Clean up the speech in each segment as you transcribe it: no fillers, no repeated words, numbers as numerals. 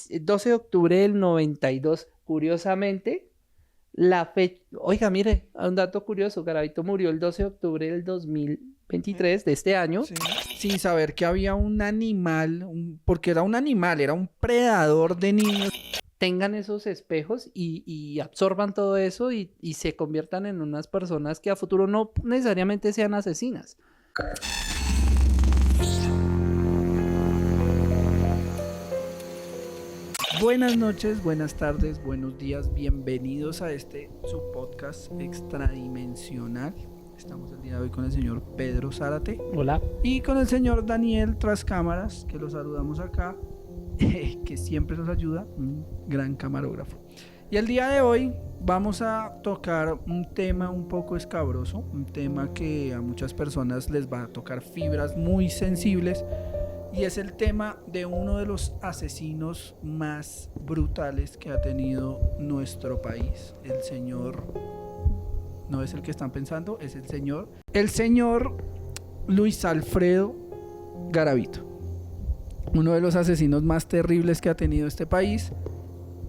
12 de octubre del 92. Curiosamente, la fecha... Oiga, mire, un dato curioso. Garavito murió el 12 de octubre del 2023 de este año. Sí. Sin saber que había un animal, porque era un animal, era un predador de niños. Tengan esos espejos y absorban todo eso y se conviertan en unas personas que a futuro no necesariamente sean asesinas. Buenas noches, buenas tardes, buenos días, bienvenidos a su podcast extradimensional. Estamos el día de hoy con el señor Pedro Zárate. Hola. Y con el señor Daniel tras cámaras, que lo saludamos acá, que siempre nos ayuda, un gran camarógrafo. Y el día de hoy vamos a tocar un tema un poco escabroso, un tema que a muchas personas les va a tocar fibras muy sensibles, y es el tema de uno de los asesinos más brutales que ha tenido nuestro país. El señor, no es el que están pensando, es el señor Luis Alfredo Garavito. Uno de los asesinos más terribles que ha tenido este país.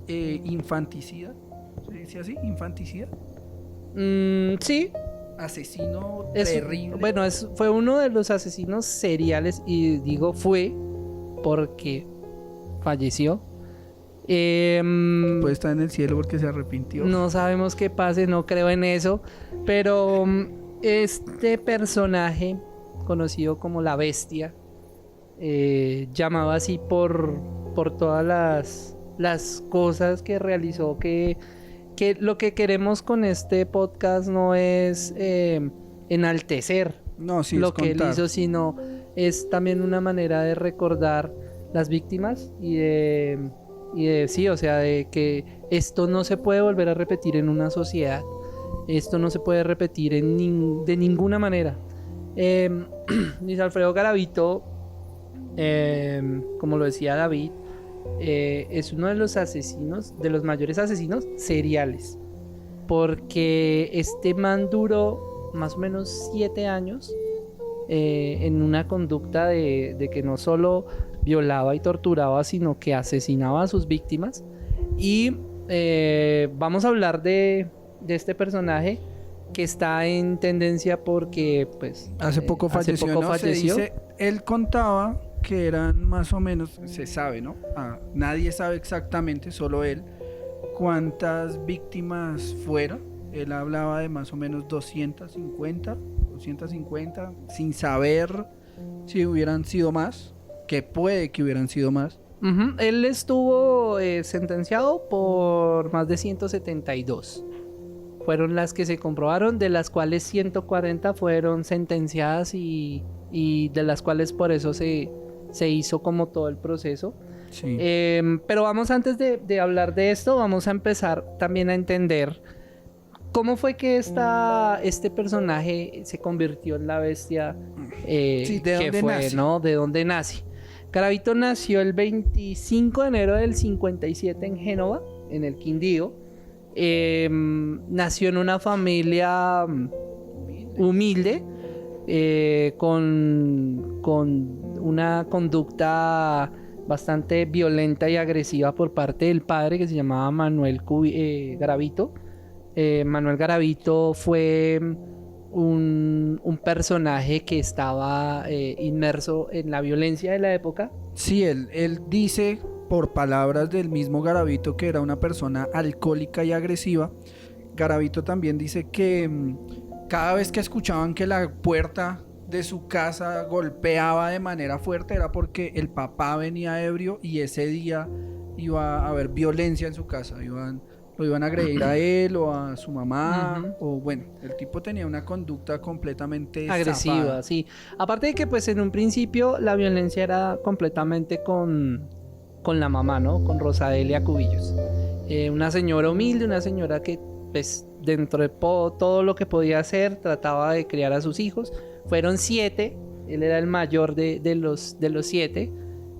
Infanticida, ¿se dice así? ¿Infanticida? Sí. Asesino terrible. Bueno, fue uno de los asesinos seriales, y digo fue porque falleció. Puede estar en el cielo porque se arrepintió. No sabemos qué pase, no creo en eso. Pero este personaje, conocido como la Bestia, llamado así por todas las cosas que realizó, que lo que queremos con este podcast no es enaltecer lo que él hizo, sino es también una manera de recordar las víctimas y de sí, o sea, de que esto no se puede volver a repetir en una sociedad. Esto no se puede repetir de ninguna manera. Luis Alfredo Garavito, como lo decía David, es uno de los asesinos, de los mayores asesinos seriales, porque este man duró más o menos 7 años en una conducta de que no solo violaba y torturaba, sino que asesinaba a sus víctimas. Y vamos a hablar de este personaje que está en tendencia porque pues hace poco falleció. Se dice, él contaba que eran más o menos, se sabe, ¿no? Nadie sabe exactamente, solo él, cuántas víctimas fueron. Él hablaba de más o menos 250, sin saber si hubieran sido más, que puede que hubieran sido más. Él estuvo sentenciado por más de 172. Fueron las que se comprobaron, de las cuales 140 fueron sentenciadas y de las cuales por eso se hizo como todo el proceso. Sí. Pero vamos, antes de hablar de esto, vamos a empezar también a entender cómo fue que este personaje se convirtió en la bestia. Sí, ¿de dónde nace? ¿No? ¿De dónde nace? Garavito nació el 25 de enero del 57 en Génova, en el Quindío. Nació en una familia humilde, con una conducta bastante violenta y agresiva por parte del padre, que se llamaba Manuel Garavito. Manuel Garavito fue un personaje que estaba inmerso en la violencia de la época. Sí, él dice, por palabras del mismo Garavito, que era una persona alcohólica y agresiva. Garavito también dice que cada vez que escuchaban que la puerta de su casa golpeaba de manera fuerte era porque el papá venía ebrio y ese día iba a haber violencia en su casa. Lo iban a agredir a él o a su mamá. O bueno, el tipo tenía una conducta completamente agresiva, zafada. Sí. Aparte de que pues en un principio la violencia era completamente con la mamá, ¿no? Con Rosadelia Cubillos. Una señora humilde, una señora que pues dentro de todo lo que podía hacer trataba de criar a sus hijos. Fueron 7, él era el mayor de los 7.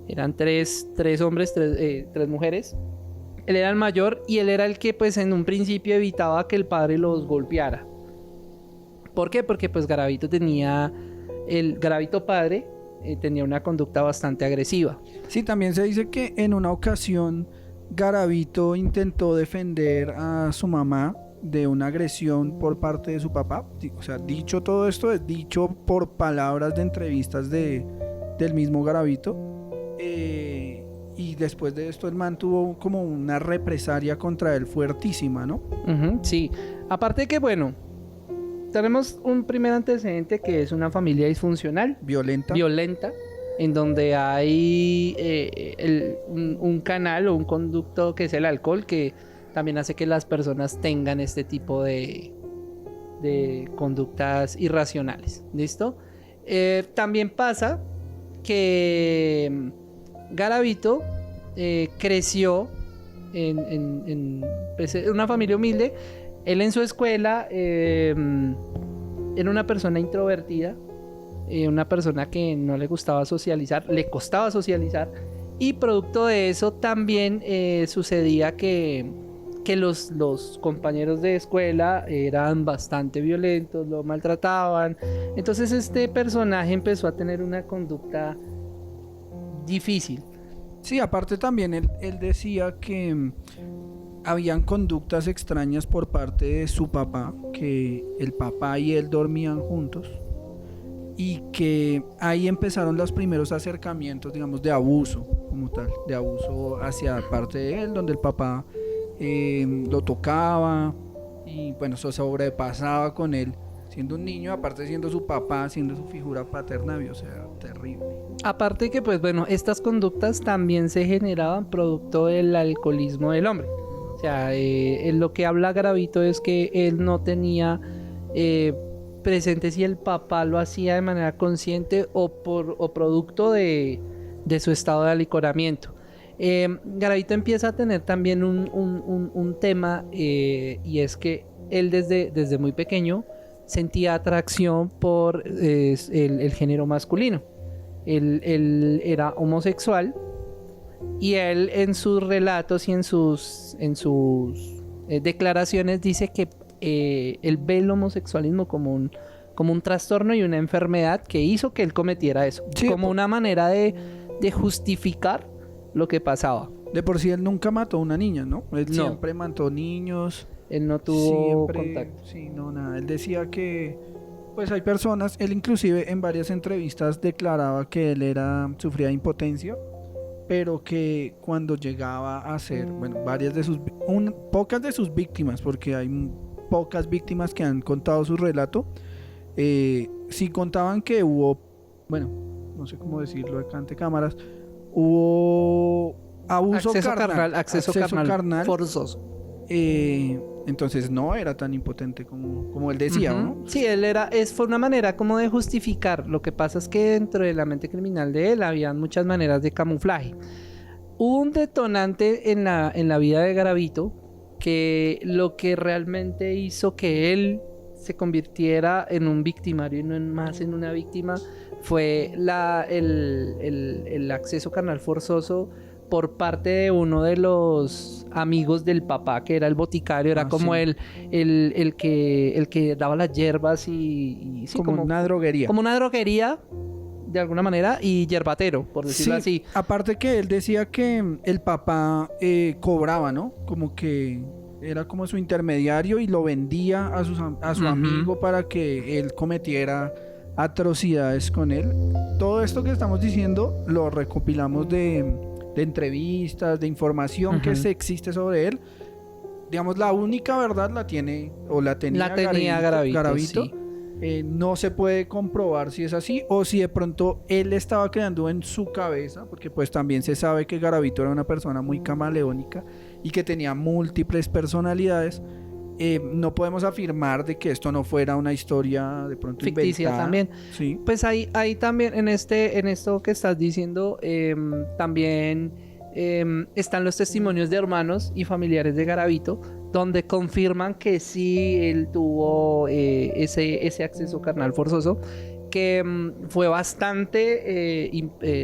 Eran 3 hombres, 3 mujeres. Él era el mayor y él era el que pues en un principio evitaba que el padre los golpeara. ¿Por qué? Porque pues Garavito tenía, el Garavito padre tenía una conducta bastante agresiva. Sí, también se dice que en una ocasión Garavito intentó defender a su mamá de una agresión por parte de su papá. O sea, dicho todo esto, es dicho por palabras de entrevistas del mismo Garavito. Y después de esto el man tuvo como una represalia contra él fuertísima, ¿no? Sí, aparte que bueno, tenemos un primer antecedente que es una familia disfuncional, Violenta, en donde hay un canal o un conducto que es el alcohol, que también hace que las personas tengan este tipo de conductas irracionales. ¿Listo? También pasa que Garavito creció en una familia humilde. Él en su escuela era una persona introvertida, una persona que no le gustaba socializar, le costaba socializar, y producto de eso también sucedía que los compañeros de escuela eran bastante violentos, lo maltrataban. Entonces este personaje empezó a tener una conducta difícil. Sí, aparte también él decía que habían conductas extrañas por parte de su papá, que el papá y él dormían juntos, y que ahí empezaron los primeros acercamientos, digamos, de abuso como tal, de abuso hacia parte de él, donde el papá lo tocaba y bueno, se sobrepasaba con él, siendo un niño, aparte siendo su papá, siendo su figura paterna, o sea, terrible. Aparte que pues bueno, estas conductas también se generaban producto del alcoholismo del hombre. O sea, lo que habla Garavito es que él no tenía presente si el papá lo hacía de manera consciente o producto de su estado de alicoramiento. Garavito empieza a tener también un tema, y es que él desde muy pequeño sentía atracción por el género masculino. Él era homosexual, y él en sus relatos y en sus declaraciones dice que él ve el homosexualismo como un trastorno y una enfermedad que hizo que él cometiera eso, sí, como una manera de justificar lo que pasaba. De por sí él nunca mató a una niña, ¿no? Él siempre mató niños. Él no tuvo contacto. Sí, no, nada. Él decía que pues hay personas, él inclusive en varias entrevistas declaraba que él sufría de impotencia, pero que cuando llegaba a ser, bueno, pocas de sus víctimas, porque hay pocas víctimas que han contado su relato, sí contaban que hubo, bueno, no sé cómo decirlo acá ante cámaras, hubo abuso acceso carnal forzoso. Entonces no era tan impotente como él decía, ¿no? Sí, fue una manera como de justificar. Lo que pasa es que dentro de la mente criminal de él había muchas maneras de camuflaje. Hubo un detonante en la vida de Garavito, que lo que realmente hizo que él se convirtiera en un victimario y no más en una víctima fue el acceso carnal forzoso por parte de uno de los amigos del papá, que era el boticario, era como sí, el que daba las hierbas y sí, como una droguería. Como una droguería, de alguna manera, y yerbatero, por decirlo así. Aparte que él decía que el papá cobraba, ¿no? Como que era como su intermediario y lo vendía a su amigo para que él cometiera atrocidades con él. Todo esto que estamos diciendo lo recopilamos de entrevistas, de información que existe sobre él. Digamos, la única verdad la tenía Garavito. Sí. No se puede comprobar si es así o si de pronto él estaba creando en su cabeza, porque pues también se sabe que Garavito era una persona muy camaleónica y que tenía múltiples personalidades. No podemos afirmar de que esto no fuera una historia de pronto ficticia inventada. También. Sí. Pues ahí también en esto que estás diciendo también están los testimonios de hermanos y familiares de Garavito, donde confirman que sí él tuvo ese acceso carnal forzoso, que fue bastante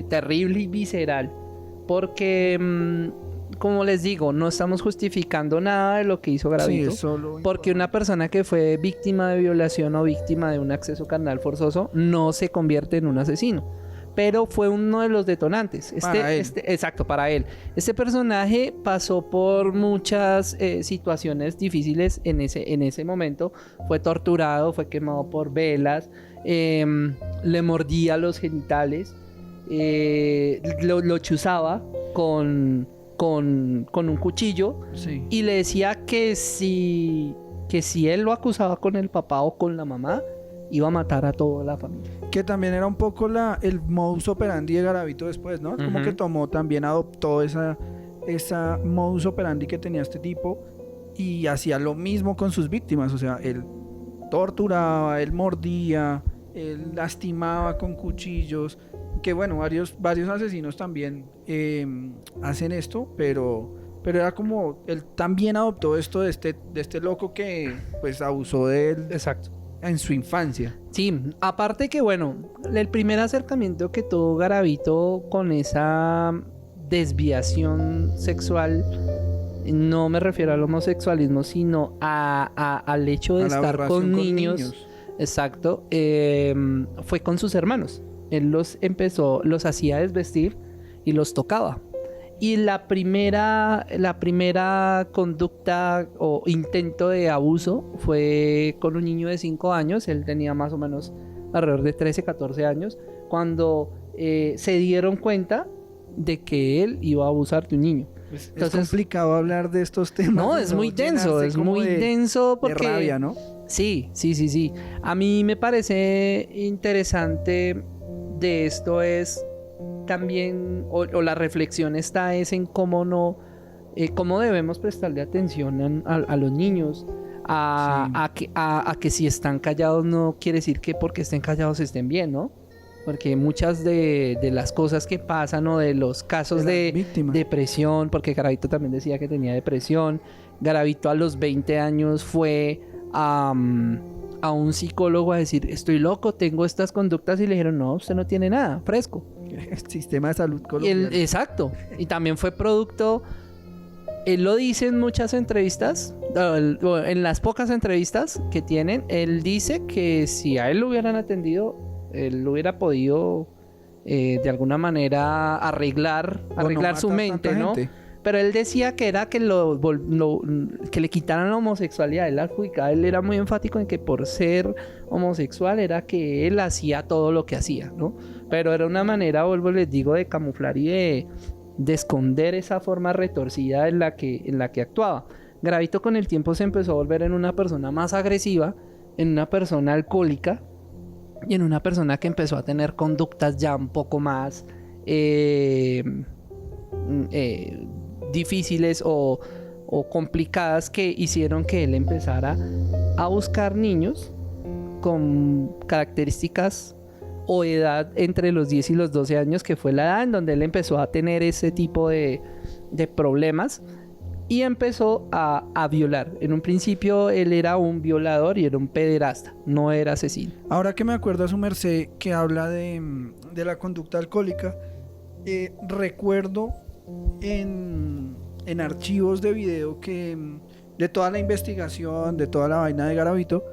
terrible y visceral, porque como les digo, no estamos justificando nada de lo que hizo Garavito, sí, porque una persona que fue víctima de violación o víctima de un acceso carnal forzoso no se convierte en un asesino. pero fue uno de los detonantes. Exacto, para él. Este personaje pasó por muchas situaciones difíciles en ese momento. Fue torturado, fue quemado por velas, le mordía los genitales, lo chuzaba con un cuchillo, Sí. y le decía que si él lo acusaba con el papá o con la mamá, iba a matar a toda la familia. Que también era un poco el modus operandi de Garavito después, ¿no? Como que adoptó esa modus operandi que tenía este tipo y hacía lo mismo con sus víctimas. O sea, él torturaba, él mordía, él lastimaba con cuchillos. Que bueno, varios asesinos también hacen esto, pero era como él también adoptó esto de este loco que pues abusó de él. Exacto. En su infancia. Sí, aparte que bueno, el primer acercamiento que tuvo Garavito con esa desviación sexual, no me refiero al homosexualismo, sino al hecho de estar con niños. Exacto, fue con sus hermanos. Él los hacía desvestir y los tocaba. Y la primera conducta o intento de abuso fue con un niño de 5 años. Él tenía más o menos alrededor de 13, 14 años, cuando se dieron cuenta de que él iba a abusar de un niño. Entonces, es complicado hablar de estos temas. No, es muy denso, denso porque... De rabia, ¿no? Sí. A mí me parece interesante de esto es... también, o la reflexión está en cómo debemos prestarle atención a los niños, a que si están callados no quiere decir que porque estén callados estén bien, ¿no? Porque muchas de las cosas que pasan o de los casos de depresión, porque Garavito también decía que tenía depresión. Garavito a los 20 años fue a un psicólogo a decir, estoy loco, tengo estas conductas, y le dijeron, no, usted no tiene nada, fresco. El sistema de salud colombiano. Exacto. Y también fue producto, él lo dice en muchas entrevistas, en las pocas entrevistas que tienen, él dice que si a él lo hubieran atendido, él hubiera podido de alguna manera arreglar su mente, ¿no? Pero él decía que era que que le quitaran la homosexualidad. Él adjudicaba, él era muy enfático en que por ser homosexual era que él hacía todo lo que hacía, ¿no? Pero era una manera, les digo, de camuflar y de esconder esa forma retorcida en la que actuaba. Garavito con el tiempo se empezó a volver en una persona más agresiva, en una persona alcohólica y en una persona que empezó a tener conductas ya un poco más difíciles o complicadas, que hicieron que él empezara a buscar niños con características o edad entre los 10 y los 12 años, que fue la edad en donde él empezó a tener ese tipo de problemas, y empezó a violar. En un principio él era un violador y era un pederasta, no era asesino. Ahora que me acuerdo a su merced que habla de la conducta alcohólica, recuerdo en archivos de video que de toda la investigación, de toda la vaina de Garavito,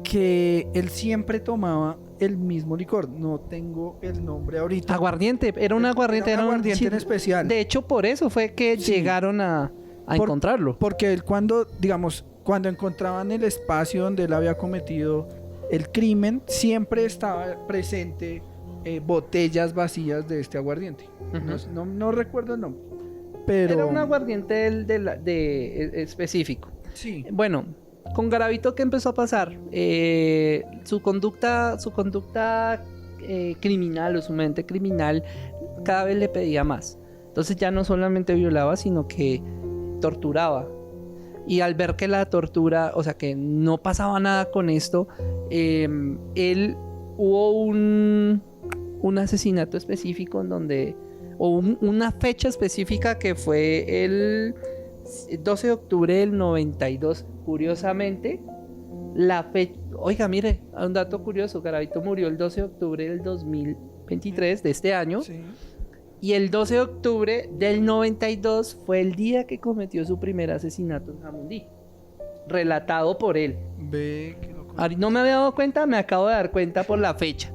que él siempre tomaba el mismo licor. No tengo el nombre ahorita. Aguardiente, era un aguardiente en especial. De hecho, por eso fue que llegaron a encontrarlo. Porque él cuando encontraban el espacio donde él había cometido el crimen, siempre estaba presente botellas vacías de este aguardiente. Uh-huh. No recuerdo el nombre. Pero... Era un aguardiente específico. Sí. Bueno, con Garavito, ¿qué empezó a pasar? Su conducta criminal, o su mente criminal, cada vez le pedía más. Entonces ya no solamente violaba, sino que torturaba. Y al ver que la tortura, o sea, que no pasaba nada con esto, hubo un asesinato específico en donde... o una fecha específica que fue el 12 de octubre del 92. Curiosamente, la fecha... Oiga, mire, un dato curioso. Garavito murió el 12 de octubre del 2023, de este año. Sí. Y el 12 de octubre del 92 fue el día que cometió su primer asesinato en Jamundí. Relatado por él. Ve, qué loco. No me había dado cuenta, me acabo de dar cuenta por la fecha.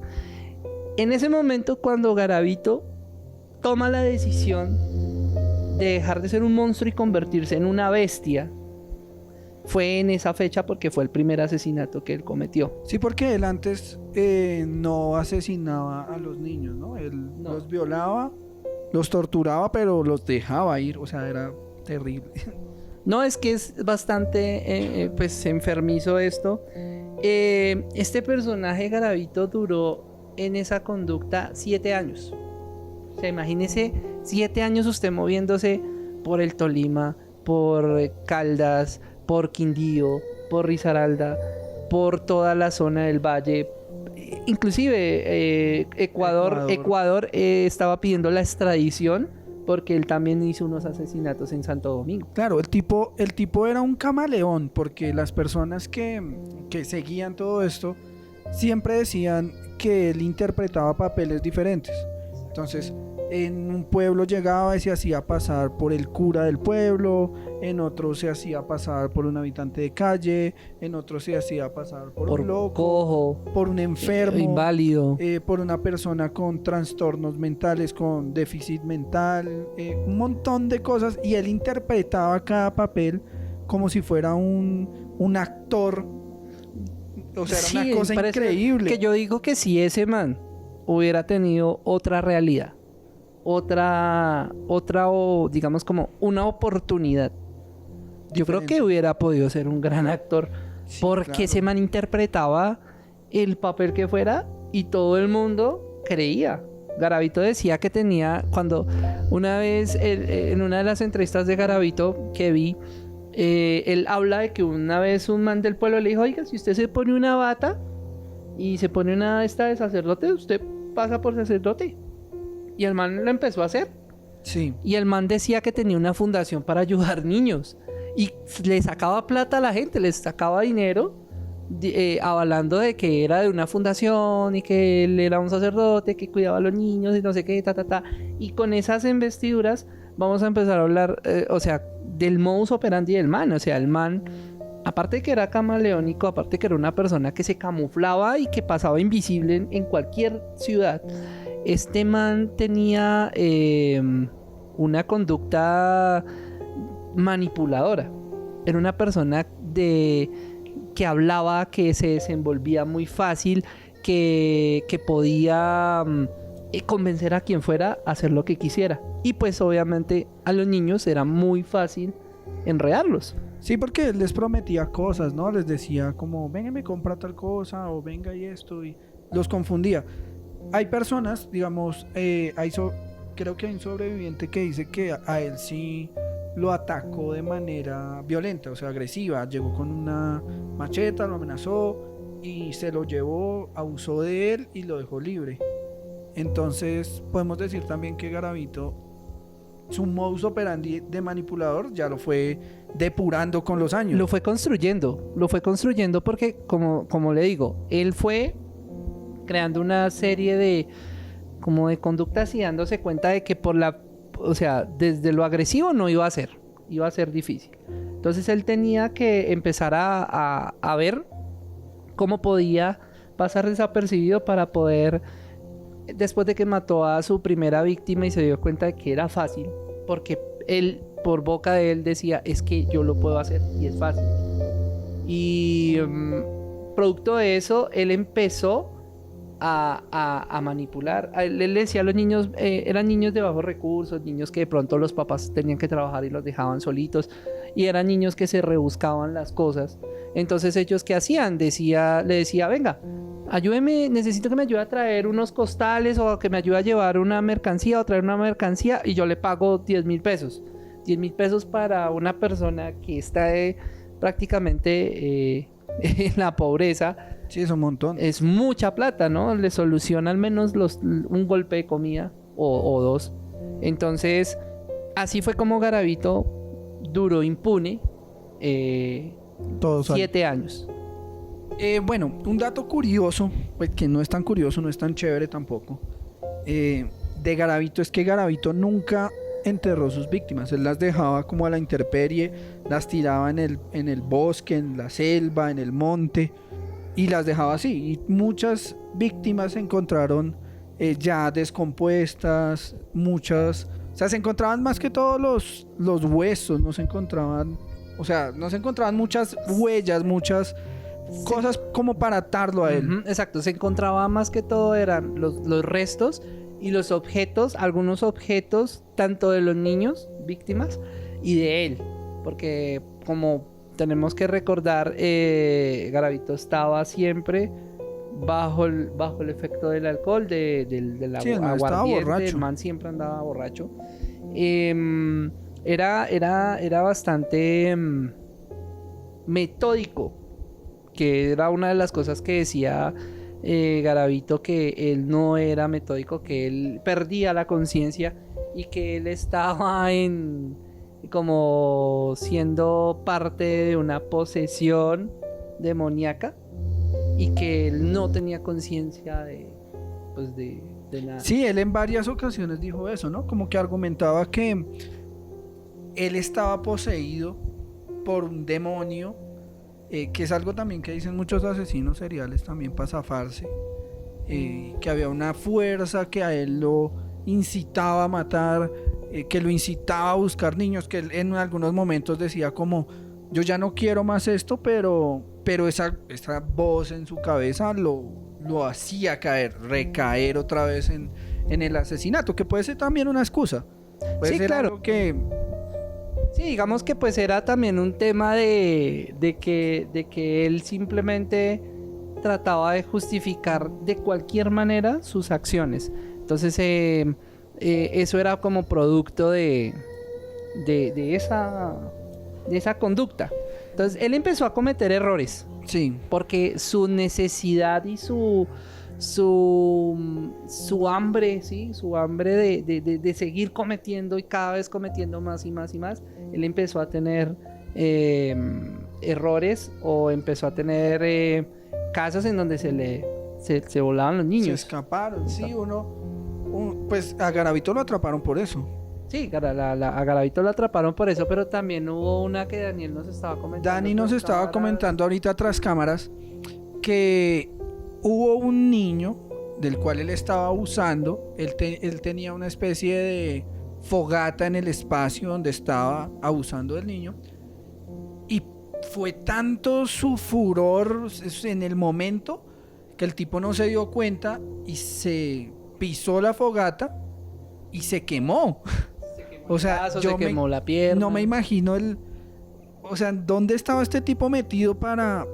En ese momento, cuando Garavito toma la decisión de dejar de ser un monstruo y convertirse en una bestia, fue en esa fecha porque fue el primer asesinato que él cometió. Sí, porque él antes no asesinaba a los niños, ¿no? Él No. los violaba, los torturaba, pero los dejaba ir, o sea, era terrible. No, es que es bastante pues enfermizo esto. Este personaje Garavito duró en esa conducta 7 años. O sea, imagínese 7 años usted moviéndose por el Tolima, por Caldas, por Quindío, por Risaralda, por toda la zona del valle. Inclusive Ecuador estaba pidiendo la extradición porque él también hizo unos asesinatos en Santo Domingo. Claro, el tipo era un camaleón, porque las personas que seguían todo esto siempre decían que él interpretaba papeles diferentes. Entonces, en un pueblo llegaba y se hacía pasar por el cura del pueblo, en otro se hacía pasar por un habitante de calle, en otro se hacía pasar por un loco, cojo, por un enfermo, inválido, por una persona con trastornos mentales, con déficit mental, un montón de cosas, y él interpretaba cada papel como si fuera un actor. O sea, era Sí, una cosa parece increíble. que yo digo que si ese man hubiera tenido otra realidad, otra o digamos como una oportunidad, yo creo que hubiera podido ser un gran actor, Sí, porque claro. ese man interpretaba el papel que fuera y todo el mundo creía. Garavito decía que tenía, cuando una vez en una de las entrevistas de Garavito que vi, él habla de que una vez un man del pueblo le dijo: oiga, si usted se pone una bata y se pone una esta de sacerdote, usted pasa por sacerdote. Y el man lo empezó a hacer. Sí. Y el man decía que tenía una fundación para ayudar niños. Y le sacaba plata a la gente, les sacaba dinero, avalando de que era de una fundación y que él era un sacerdote que cuidaba a los niños y no sé qué, Y con esas investiduras vamos a empezar a hablar, o sea, del modus operandi del man. O sea, el man, aparte de que era camaleónico, aparte de que era una persona que se camuflaba y que pasaba invisible en cualquier ciudad, este man tenía una conducta manipuladora. Era una persona que hablaba, que se desenvolvía muy fácil, que podía convencer a quien fuera a hacer lo que quisiera. Y pues obviamente a los niños era muy fácil enredarlos. Sí, porque él les prometía cosas, ¿no? Les decía como, venga, me compra tal cosa, o venga y esto, y los confundía. Hay personas, digamos, creo que hay un sobreviviente que dice que a él sí lo atacó de manera violenta, o sea, agresiva. Llegó con una macheta, lo amenazó y se lo llevó, abusó de él y lo dejó libre. Entonces, podemos decir también que Garavito, su modus operandi de manipulador, ya lo fue depurando con los años. Lo fue construyendo porque, como le digo, él fue creando una serie de conductas y dándose cuenta de que o sea, desde lo agresivo no iba a ser difícil. Entonces él tenía que empezar a ver cómo podía pasar desapercibido para poder, después de que mató a su primera víctima y se dio cuenta de que era fácil, porque él, por boca de él, decía: es que yo lo puedo hacer y es fácil. Y producto de eso, él empezó a manipular. Él le decía a los niños, eran niños de bajos recursos, niños que de pronto los papás tenían que trabajar y los dejaban solitos, y eran niños que se rebuscaban las cosas. Entonces ellos, ¿qué hacían? Le decía: venga, ayúdeme, necesito que me ayude a traer unos costales, o que me ayude a llevar una mercancía o traer una mercancía, y yo le pago 10,000 pesos. 10,000 pesos para una persona que está prácticamente en la pobreza. Sí, es un montón. Es mucha plata, ¿no? Le soluciona al menos un golpe de comida o dos. Entonces, así fue como Garavito duró impune Todos 7 años. Bueno, un dato curioso, pues que no es tan curioso, no es tan chévere tampoco, de Garavito, es que Garavito nunca enterró sus víctimas. Él las dejaba como a la intemperie, las tiraba en el bosque, en la selva, en el monte, y las dejaba así. Y muchas víctimas encontraron ya descompuestas, muchas, o sea, se encontraban más que todos los huesos, no se encontraban, o sea, no se encontraban muchas huellas, muchas cosas como para atarlo a él. Exacto, se encontraba más que todo eran los restos y los objetos, algunos objetos tanto de los niños víctimas y de él, porque como tenemos que recordar, Garavito estaba siempre bajo el efecto del alcohol, del Sí, el man estaba aguardiente, borracho. el man siempre andaba borracho. Era bastante metódico, que era una de las cosas que decía Garavito, que él no era metódico, que él perdía la conciencia y que él estaba como siendo parte de una posesión demoníaca y que él no tenía conciencia de nada. Sí, él en varias ocasiones dijo eso, ¿no? Como que argumentaba que él estaba poseído por un demonio, que es algo también que dicen muchos asesinos seriales también para zafarse, que había una fuerza que a él lo incitaba a matar, que lo incitaba a buscar niños, que él en algunos momentos decía como, yo ya no quiero más esto, pero esa voz en su cabeza lo hacía recaer otra vez en el asesinato, que puede ser también una excusa. Puede Sí, ser claro. algo que... Sí, digamos que pues era también un tema de que él simplemente trataba de justificar de cualquier manera sus acciones. Entonces eso era como producto de esa conducta. Entonces él empezó a cometer errores Sí, porque su necesidad y su hambre, ¿sí? Su hambre de seguir cometiendo y cada vez cometiendo más y más y más, él empezó a tener errores o empezó a tener casos en donde se volaban los se niños. escaparon. Sí, pues a Garavito lo atraparon por eso. Sí, a Garavito lo atraparon por eso, pero también hubo una que Daniel nos estaba comentando. Dani nos tras estaba cámaras. comentando ahorita tras cámaras que hubo un niño del cual él estaba abusando. Él tenía una especie de fogata en el espacio donde estaba abusando del niño, y fue tanto su furor en el momento que el tipo no se dio cuenta y se pisó la fogata y se quemó. O sea, Se quemó la pierna. no me imagino o sea, ¿dónde estaba este tipo metido para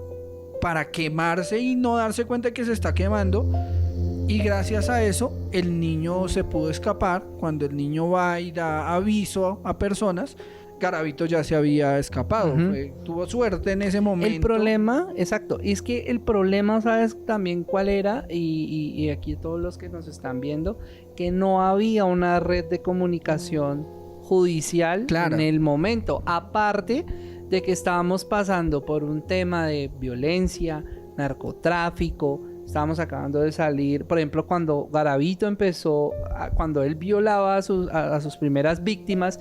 quemarse y no darse cuenta de que se está quemando? Y gracias a eso, el niño se pudo escapar. Cuando el niño va y da aviso a personas, Garavito ya se había escapado. Tuvo suerte en ese momento. El problema, exacto, es que el problema, ¿sabes también cuál era? Y aquí todos los que nos están viendo, que no había una red de comunicación judicial Claro. en el momento. Aparte de que estábamos pasando por un tema de violencia, narcotráfico, estábamos acabando de salir, por ejemplo, cuando Garavito empezó, cuando él violaba a sus primeras víctimas,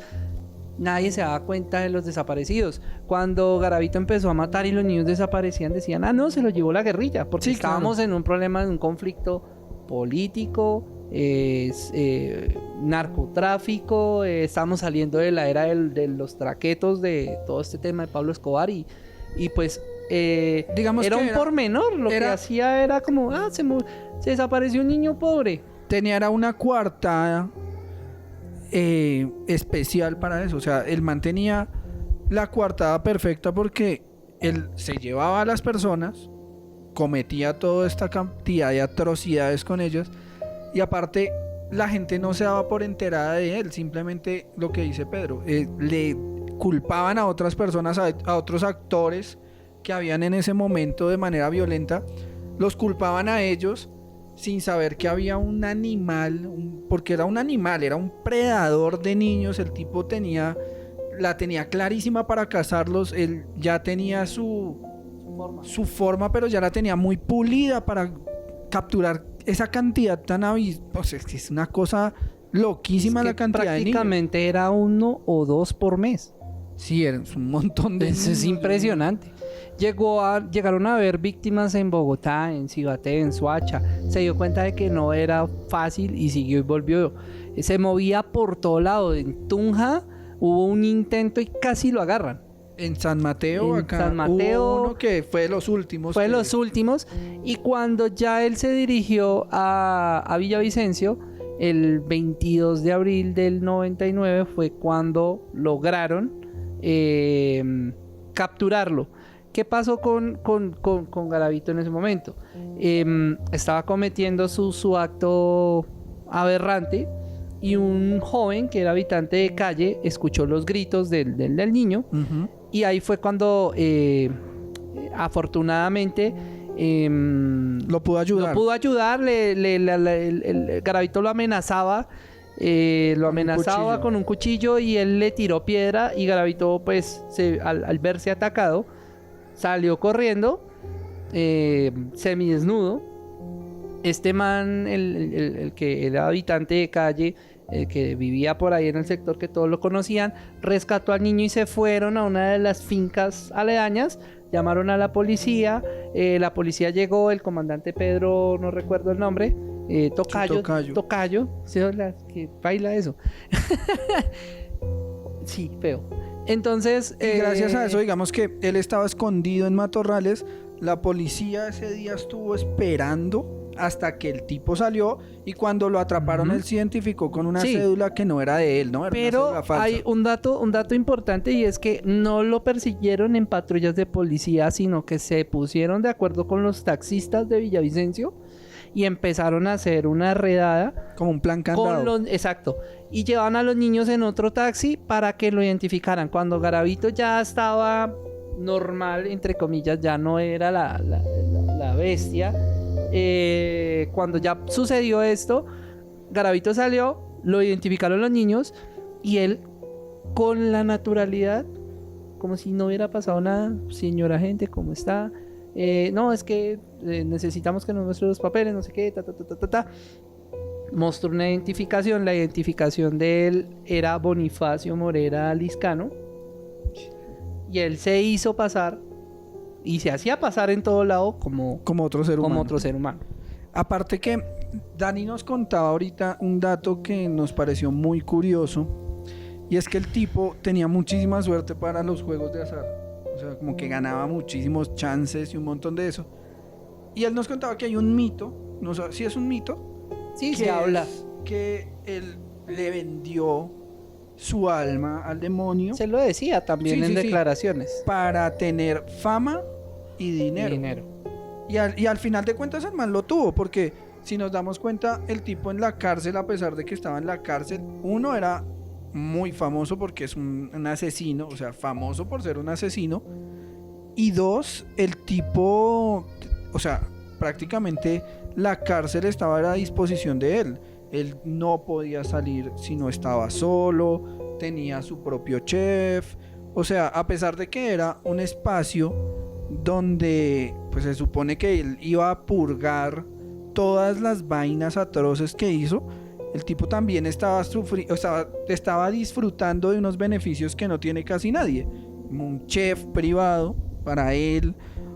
nadie se daba cuenta de los desaparecidos. Cuando Garavito empezó a matar y los niños desaparecían, decían, no, se los llevó la guerrilla, porque Sí, estábamos claro. en un problema, en un conflicto político, narcotráfico, estábamos saliendo de la era de los traquetos, de todo este tema de Pablo Escobar y pues Digamos era que un pormenor, lo que hacía era como, se desapareció un niño pobre. Era una coartada especial para eso. O sea, él mantenía la coartada perfecta porque él se llevaba a las personas, cometía toda esta cantidad de atrocidades con ellas, y aparte la gente no se daba por enterada de él. Simplemente lo que dice Pedro, le culpaban a otras personas, a otros actores que habían en ese momento de manera violenta, los culpaban a ellos sin saber que había un animal, porque era un animal, era un predador de niños. El tipo la tenía clarísima para cazarlos. Él ya tenía su forma, pero ya la tenía muy pulida para capturar esa cantidad tan pues es una cosa loquísima, Es que la cantidad de niños. prácticamente era 1 o 2 por mes. Sí, es un montón de Eso es niños. impresionante. Llegaron a haber víctimas en Bogotá, en Cibaté, en Soacha. Se dio cuenta de que no era fácil y siguió y volvió. Se movía por todo lado. En Tunja hubo un intento y casi lo agarran. En San Mateo, En acá San Mateo, hubo uno que fue de los últimos. Fue de los últimos. Y cuando ya él se dirigió a Villavicencio, el 22 de abril del 99 fue cuando lograron capturarlo. ¿Qué pasó con Garavito en ese momento? Estaba cometiendo su acto aberrante y un joven que era habitante de calle escuchó los gritos del niño. Uh-huh. Y ahí fue cuando afortunadamente Lo pudo ayudar. Lo pudo ayudar. El Garavito lo amenazaba. Con un cuchillo y él le tiró piedra y Garavito pues al verse atacado salió corriendo semidesnudo. Este man, el que era habitante de calle, que vivía por ahí en el sector que todos lo conocían, rescató al niño y se fueron a una de las fincas aledañas. Llamaron a la policía llegó, el comandante Pedro, no recuerdo el nombre, Tocayo, ¿sí? Que baila eso. Sí, feo. Entonces, y gracias a eso, digamos que él estaba escondido en matorrales. La policía ese día estuvo esperando hasta que el tipo salió y cuando lo atraparon, él se identificó con una cédula que no era de él, ¿no? Era pero una falsa. Hay un dato importante y es que no lo persiguieron en patrullas de policía, sino que se pusieron de acuerdo con los taxistas de Villavicencio y empezaron a hacer una redada. Como un plan candado. Exacto. Y llevaban a los niños en otro taxi para que lo identificaran. Cuando Garavito ya estaba normal, entre comillas, ya no era la bestia. Cuando ya sucedió esto, Garavito salió, lo identificaron los niños y él, con la naturalidad, como si no hubiera pasado nada. Señora agente, ¿cómo está? No, es que necesitamos que nos muestre los papeles, no sé qué, mostró una identificación. La identificación de él era Bonifacio Morera Liscano y él se hizo pasar y se hacía pasar en todo lado como otro ser humano. Aparte que Dani nos contaba ahorita un dato que nos pareció muy curioso, y es que el tipo tenía muchísima suerte para los juegos de azar. O sea, como que ganaba muchísimos chances y un montón de eso. Y él nos contaba que hay un mito, no sé si es un mito. Sí, se habla. Que él le vendió su alma al demonio. Se lo decía también en declaraciones. Para tener fama y dinero. Y al final de cuentas el man lo tuvo, porque si nos damos cuenta, el tipo en la cárcel, a pesar de que estaba en la cárcel, uno era muy famoso porque es un asesino, o sea, famoso por ser un asesino. Y dos, el tipo, o sea, prácticamente la cárcel estaba a disposición de él. Él no podía salir si no estaba solo, tenía su propio chef. O sea, a pesar de que era un espacio donde pues se supone que él iba a purgar todas las vainas atroces que hizo, el tipo también estaba disfrutando de unos beneficios que no tiene casi nadie. Un chef privado para él,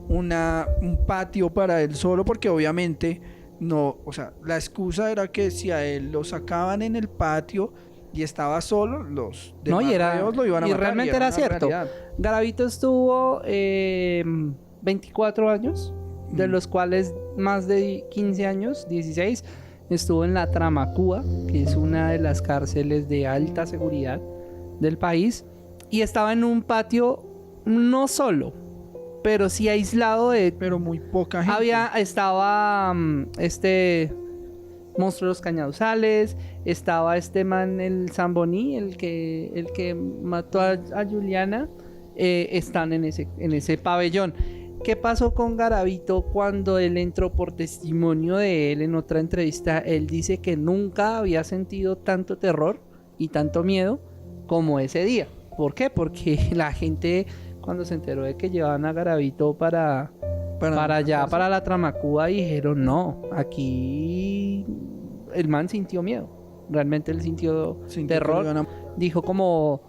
un patio para él solo, porque obviamente no, o sea, la excusa era que si a él lo sacaban en el patio y estaba solo, los demás reos lo iban a matar. Y realmente era cierto. Realidad. Garavito estuvo 24 años, de los cuales más de 15 años, 16, estuvo en la Tramacúa, que es una de las cárceles de alta seguridad del país, y estaba en un patio no solo, pero sí aislado de... Pero muy poca gente. Estaba Monstruo de los Cañaduzales, estaba este man, el Zamboní, el que mató a Juliana, están en ese pabellón. ¿Qué pasó con Garavito cuando él entró? Por testimonio de él en otra entrevista, él dice que nunca había sentido tanto terror y tanto miedo como ese día. ¿Por qué? Porque la gente, cuando se enteró de que llevaban a Garavito para allá, para la Tramacúa, dijeron, no, aquí el man sintió miedo. Realmente él sintió terror. Dijo como,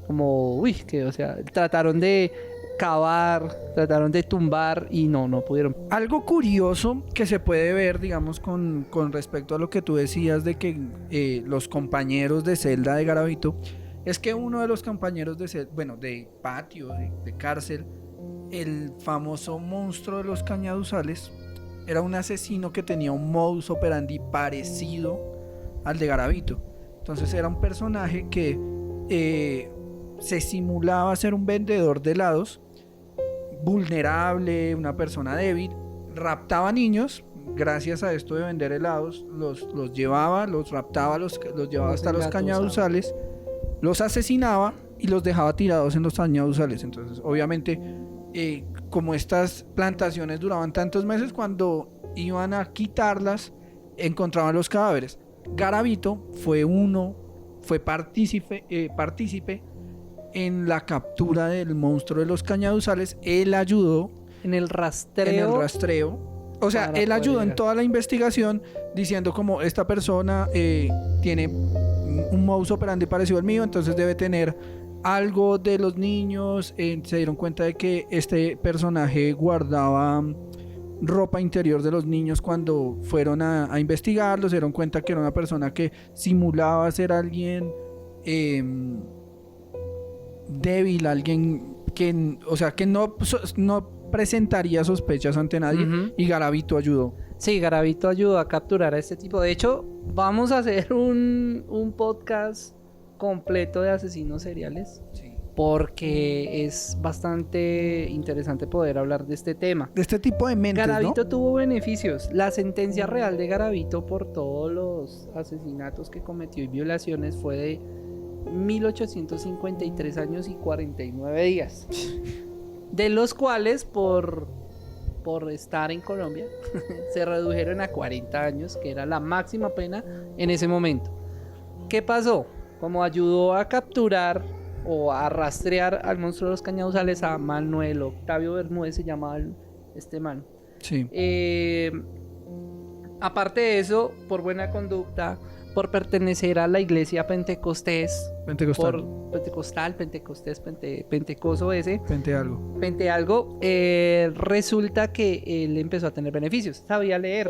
uy, que, o sea, trataron de cavar, trataron de tumbar y no pudieron. Algo curioso que se puede ver, digamos, con respecto a lo que tú decías de que los compañeros de celda de Garavito, es que uno de los compañeros de patio, de cárcel, el famoso monstruo de los cañaduzales, era un asesino que tenía un modus operandi parecido al de Garavito. Entonces era un personaje que se simulaba ser un vendedor de helados, vulnerable, una persona débil, raptaba niños. Gracias a esto de vender helados, los llevaba, los raptaba, los llevaba hasta los cañaduzales, los asesinaba y los dejaba tirados en los cañaduzales. Entonces, obviamente, como estas plantaciones duraban tantos meses, cuando iban a quitarlas, encontraban los cadáveres. Garavito fue partícipe en la captura del monstruo de los cañaduzales. Él ayudó en el rastreo. O sea, él ayudó en toda la investigación diciendo como esta persona tiene un modus operandi parecido al mío, entonces debe tener algo de los niños. Se dieron cuenta de que este personaje guardaba ropa interior de los niños cuando fueron a investigarlo. Se dieron cuenta que era una persona que simulaba ser alguien débil, alguien que, o sea, que no presentaría sospechas ante nadie. Y Garavito ayudó. Sí, Garavito ayudó a capturar a este tipo. De hecho, vamos a hacer un podcast completo de asesinos seriales. Sí. Porque es bastante interesante poder hablar de este tema. De este tipo de mentes, Garavito ¿no? tuvo beneficios. La sentencia real de Garavito por todos los asesinatos que cometió y violaciones fue de 1853 años y 49 días. De los cuales por estar en Colombia se redujeron a 40 años, que era la máxima pena en ese momento. ¿Qué pasó? Como ayudó a capturar o a rastrear al monstruo de los cañaduzales, a Manuel Octavio Bermúdez se llamaba este man. Sí. Aparte de eso, por buena conducta, por pertenecer a la iglesia Pentecostoso ese. Pentealgo, resulta que él empezó a tener beneficios. Sabía leer,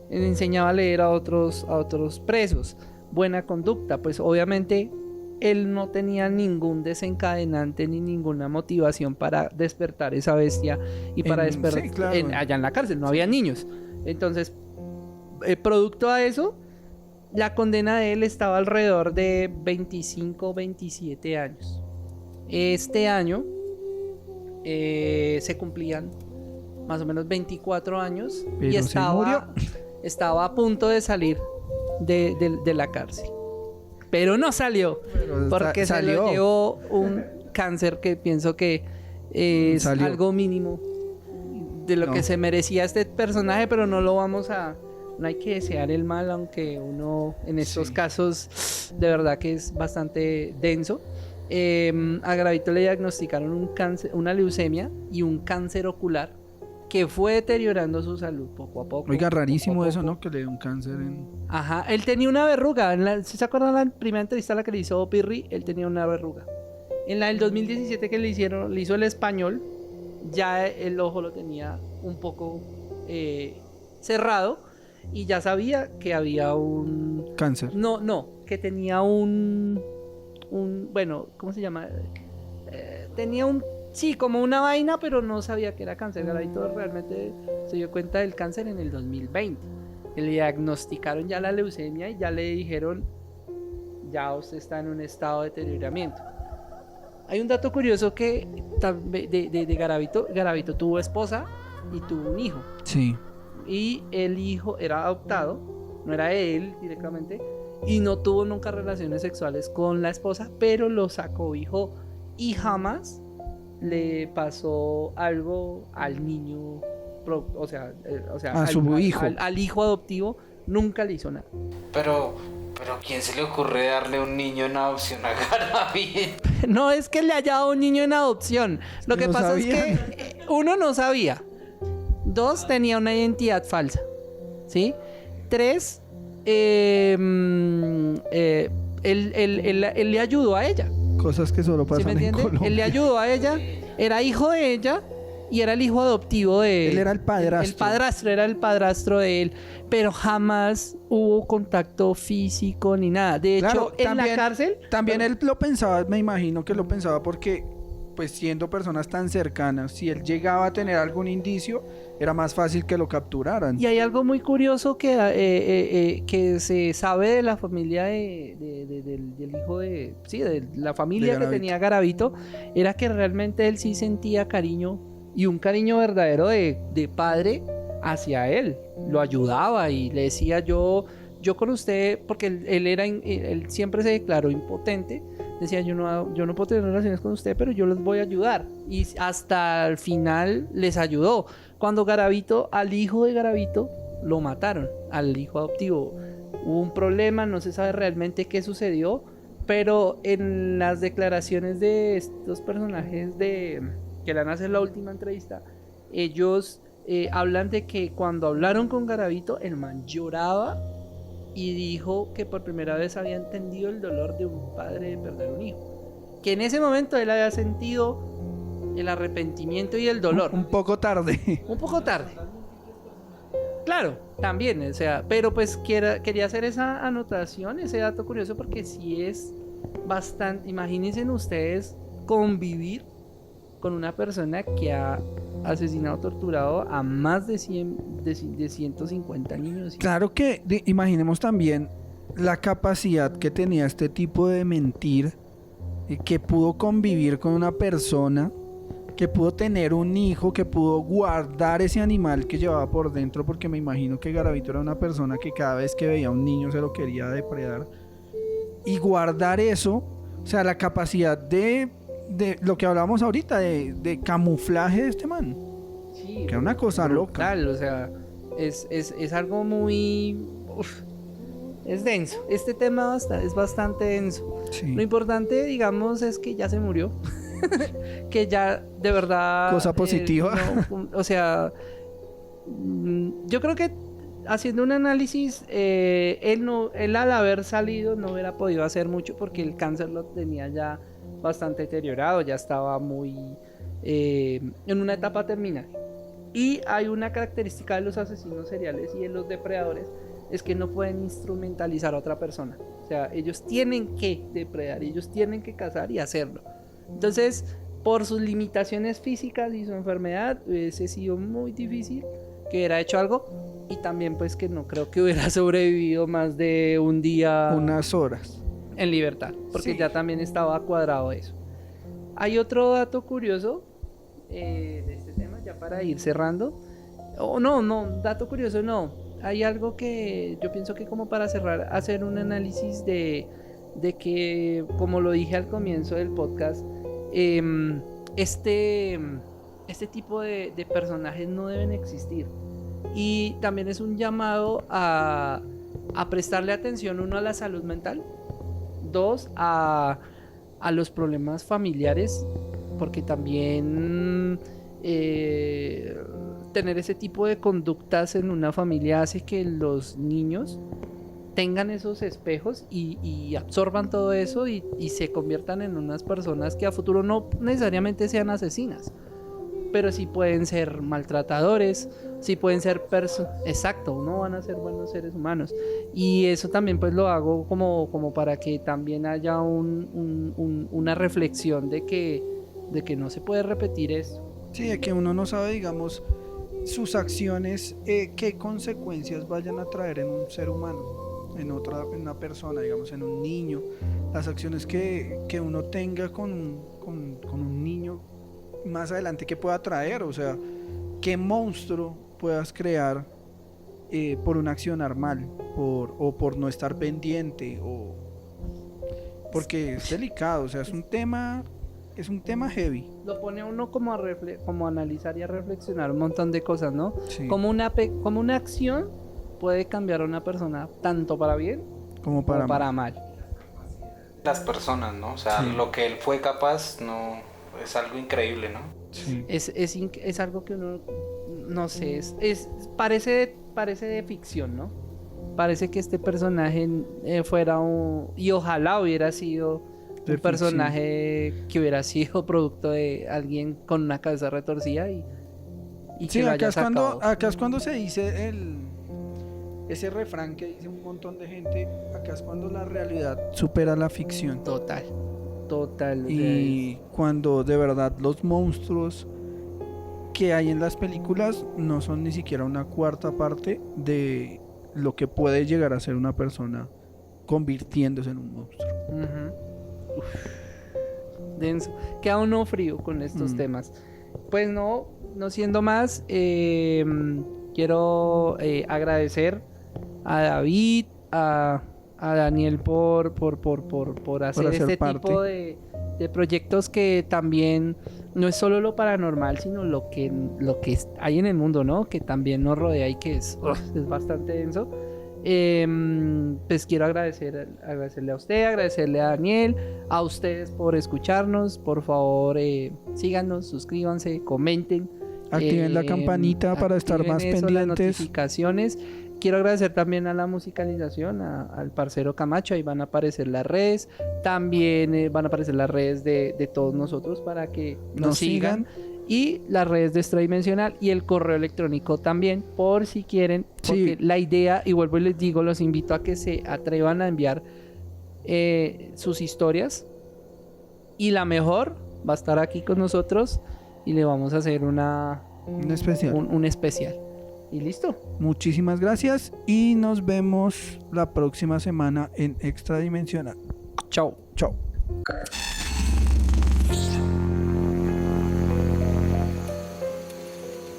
él enseñaba a leer a otros presos. Buena conducta, pues obviamente él no tenía ningún desencadenante ni ninguna motivación para despertar esa bestia y para despertar. Sí, claro. Allá en la cárcel no había niños. Entonces, producto a eso, la condena de él estaba alrededor de 25, 27 años. Este año se cumplían más o menos 24 años. Pero y estaba a punto de salir de la cárcel. Pero no salió, porque se lo llevó un cáncer que pienso que es algo mínimo de lo que se merecía este personaje, pero no hay que desear el mal, aunque uno en estos casos de verdad que es bastante denso. A Garavito le diagnosticaron un cáncer, una leucemia y un cáncer ocular que fue deteriorando su salud poco a poco. Oiga, rarísimo eso, ¿no? Que le dio un cáncer en... Ajá, él tenía una verruga. ¿Se acuerdan la primera entrevista a la que le hizo Pirri? Él tenía una verruga. En la del 2017 que le hizo el español, ya el ojo lo tenía un poco cerrado y ya sabía que había un... Cáncer. No, que tenía un bueno, ¿cómo se llama? Tenía sí, como una vaina, pero no sabía que era cáncer. Garavito realmente se dio cuenta del cáncer en el 2020. Le diagnosticaron ya la leucemia y ya le dijeron, ya usted está en un estado de deterioramiento. Hay un dato curioso que de Garavito. Garavito tuvo esposa y tuvo un hijo. Sí. Y el hijo era adoptado, no era él directamente, y no tuvo nunca relaciones sexuales con la esposa, pero lo acobijó y jamás le pasó algo al niño, o sea a su hijo. Al hijo adoptivo nunca le hizo nada. Pero ¿quién se le ocurre darle un niño en adopción a Garavito? No es que le haya dado un niño en adopción. Lo que pasa es que uno no sabía. 2, tenía una identidad falsa. ¿Sí? 3, él le ayudó a ella. Cosas que solo ¿Sí me pasan en entiende? Colombia. Él le ayudó a ella, era hijo de ella y era el hijo adoptivo de él. Él era el padrastro. El padrastro era el padrastro de él, pero jamás hubo contacto físico ni nada. De hecho, Claro, en la cárcel... También él lo pensaba, me imagino que lo pensaba porque, pues siendo personas tan cercanas, si él llegaba a tener algún indicio, era más fácil que lo capturaran. Y hay algo muy curioso que se sabe de la familia del hijo de... Sí, de la familia que tenía Garavito, era que realmente él sí sentía cariño, y un cariño verdadero de padre hacia él. Lo ayudaba y le decía yo con usted, porque él siempre se declaró impotente. Decía, yo no puedo tener relaciones con usted, pero yo les voy a ayudar. Y hasta el final les ayudó. Cuando al hijo de Garavito, lo mataron, al hijo adoptivo. Hubo un problema, no se sabe realmente qué sucedió, pero en las declaraciones de estos personajes que le van a hacer la última entrevista, ellos hablan de que cuando hablaron con Garavito, el man lloraba y dijo que por primera vez había entendido el dolor de un padre de perder un hijo, que en ese momento él había sentido el arrepentimiento y el dolor. Un poco tarde. Un poco tarde. Claro, también, o sea, pero pues quería hacer esa anotación, ese dato curioso, porque sí es bastante, imagínense ustedes convivir con una persona que ha asesinado, torturado a más de 150 niños. Claro que imaginemos también la capacidad que tenía este tipo de mentir, que pudo convivir con una persona, que pudo tener un hijo, que pudo guardar ese animal que llevaba por dentro, porque me imagino que Garavito era una persona que cada vez que veía a un niño se lo quería depredar, y guardar eso, o sea, la capacidad de lo que hablábamos ahorita, de camuflaje de este man. Sí, que era una cosa loca. O sea, es algo muy... es denso. Este tema es bastante denso. Sí. Lo importante, digamos, es que ya se murió. Que ya, de verdad... Cosa positiva. O sea, yo creo que haciendo un análisis, él al haber salido no hubiera podido hacer mucho, porque el cáncer lo tenía ya bastante deteriorado, ya estaba muy en una etapa terminal. Y hay una característica de los asesinos seriales y de los depredadores, es que no pueden instrumentalizar a otra persona. O sea, ellos tienen que depredar, ellos tienen que cazar y hacerlo. Entonces, por sus limitaciones físicas y su enfermedad, hubiese sido muy difícil que hubiera hecho algo, y también pues que no creo que hubiera sobrevivido más de un día, unas horas en libertad, porque sí, ya también estaba cuadrado eso. Hay otro dato curioso de este tema, ya para ir cerrando. Dato curioso no. Hay algo que yo pienso que, como para cerrar, hacer un análisis de que, como lo dije al comienzo del podcast, este tipo de personajes no deben existir. Y también es un llamado a prestarle atención, uno, a la salud mental, dos, a los problemas familiares, porque también tener ese tipo de conductas en una familia hace que los niños tengan esos espejos y absorban todo eso y se conviertan en unas personas que a futuro no necesariamente sean asesinas, pero sí pueden ser maltratadores, sí pueden ser exacto, no van a ser buenos seres humanos. Y eso también pues lo hago como para que también haya una reflexión de que no se puede repetir esto. Sí, de que uno no sabe, digamos, sus acciones, qué consecuencias vayan a traer en un ser humano, en una persona, digamos, en un niño. Las acciones que uno tenga con un niño más adelante, que pueda traer, o sea, qué monstruo puedas crear por un accionar mal, o por no estar pendiente, o porque es delicado, o sea, es un tema heavy. Lo pone uno como a analizar y a reflexionar un montón de cosas, ¿no? Sí. Como una acción puede cambiar a una persona tanto para bien como para mal. Las personas, ¿no? O sea, Sí. lo que él fue capaz, no, es algo increíble, ¿no? Sí. Es algo que uno, no sé, parece de ficción, ¿no? Parece que este personaje fuera y ojalá hubiera sido un personaje que hubiera sido producto de alguien con una cabeza retorcida y Sí, que lo acá haya es, cuando, sacado. acá es cuando se dice ese refrán que dice un montón de gente, acá es cuando la realidad supera la ficción. Total. O sea, Y cuando de verdad los monstruos que hay en las películas no son ni siquiera una cuarta parte de lo que puede llegar a ser una persona convirtiéndose en un monstruo. Ujú. Denso. Queda uno frío con estos temas. Pues no siendo más, quiero agradecer a David, a Daniel por hacer hacer este parte. tipo de proyectos que también no es solo lo paranormal, sino lo que hay en el mundo, ¿no? Que también nos rodea y que es bastante denso. Pues quiero agradecerle a usted, agradecerle a Daniel, a ustedes por escucharnos. Por favor, síganos, suscríbanse, comenten, Activen la campanita para estar activen más las pendientes. notificaciones. Quiero agradecer también a la musicalización, al parcero Camacho. Ahí van a aparecer las redes, también van a aparecer las redes de todos nosotros para que nos sigan. Y las redes de Extradimensional y el correo electrónico también, por si quieren. Porque la idea, y vuelvo y les digo, los invito a que se atrevan a enviar sus historias. Y la mejor va a estar aquí con nosotros y le vamos a hacer un especial. Un especial. Y listo. Muchísimas gracias y nos vemos la próxima semana en Extradimensional. Chao. Chao.